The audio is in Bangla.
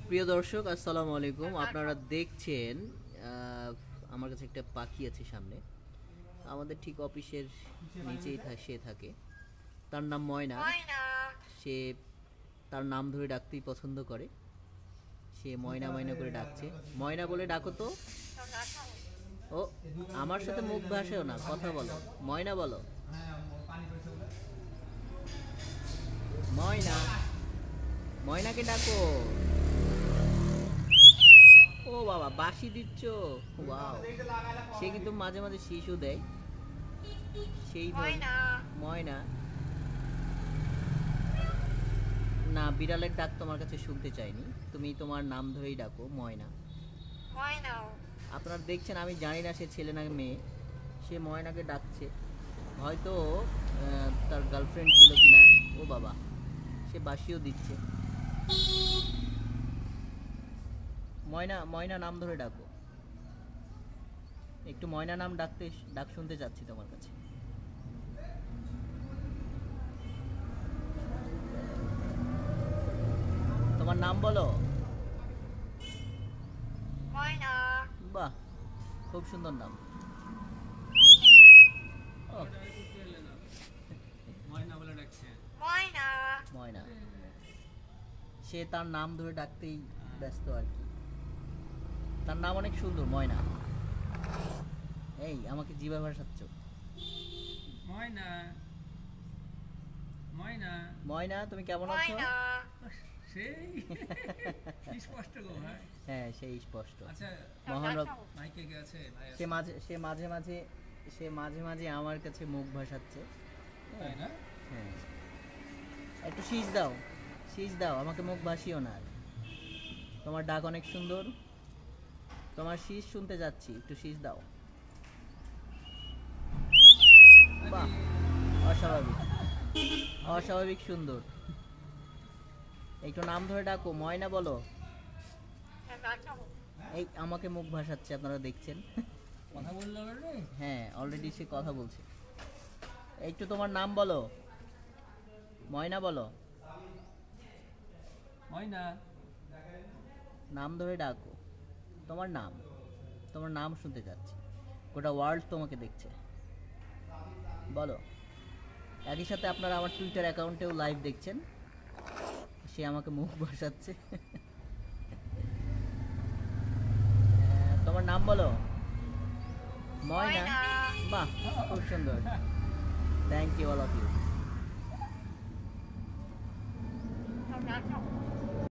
প্রিয় দর্শক আসসালামু আলাইকুম। আপনারা দেখছেন আমার কাছে একটা পাখি আছে সামনে, আমাদের ঠিক অফিসের নিচেই সে থাকে। তার নাম ময়না। সে তার নাম ধরে ডাকতেই পছন্দ করে। সে ময়না ময়না করে ডাকছে। ময়না বলে ডাকো তো। ও আমার সাথে মুখ ভাসেও না, কথা বলো। ময়না বলো। ময়না, ময়নাকে ডাকো। ও বাবা, বাঁশি দিচ্ছ। ওয়াও, সে কিন্তু মাঝে মাঝে শিশু দেয়। সেই ময়না না, বিড়ালের ডাক তোমার কাছে শুনতে চাইনি। তুমি তোমার নাম ধরেই ডাকো, ময়না। আপনারা দেখছেন, আমি জানি না সে ছেলে না মেয়ে। সে ময়নাকে ডাকছে, হয়তো তার গার্লফ্রেন্ড ছিল কিনা। ও বাবা, সে বাঁশিও দিচ্ছে। ময়না, ময়না নাম ধরে ডাকো। একটু ময়না নাম ডাক শুনতে চাচ্ছি তোমার কাছে। তোমার নাম বলো। বাহ, খুব সুন্দর নাম। ময়না, সে তার নাম ধরে ডাকতেই ব্যস্ত আর কি। তার নাম অনেক সুন্দর, ময়না। এই আমাকে জিভা ভাসাচ্ছ। ময়না, ময়না, ময়না, তুমি কেমন আছো? সেই স্পষ্ট গো ভাই। হ্যাঁ, সেই স্পষ্ট। আচ্ছা, মহান রব। ভাই কে কে আছে? ভাই আছে? সে মাঝে মাঝে আমার কাছে মুখ ভাসাচ্ছে। তাই না? হ্যাঁ, একটু শীষ দাও, শীষ দাও, আমাকে মুখ ভাসিও না আর। তোমার ডাক অনেক সুন্দর, তোমার শীষ শুনতে যাচ্ছি, একটু শীষ দাও। বাহ, অস্বাভাবিক, অস্বাভাবিক সুন্দর। একটু নাম ধরে ডাকো, ময়না বলো। এই আমাকে মুখ ভাসাচ্ছে, আপনারা দেখছেন। কথা বললো অলরেডি? হ্যাঁ, অলরেডি সে কথা বলছে। একটু তোমার নাম বলো, ময়না বলো। ময়না, নাম ধরে ডাকো, তোমার নাম, তোমার নাম শুনতে যাচ্ছি। গোটা ওয়ার্ল্ড তোমাকে দেখছে, বলো। একই সাথে আপনারা আমার টুইটার অ্যাকাউন্টেও লাইভ দেখছেন। সে আমাকে মুখ ভাসাচ্ছে। তোমার নাম বলো, ময়না। বাহ, খুব সুন্দর। Thank you all of you.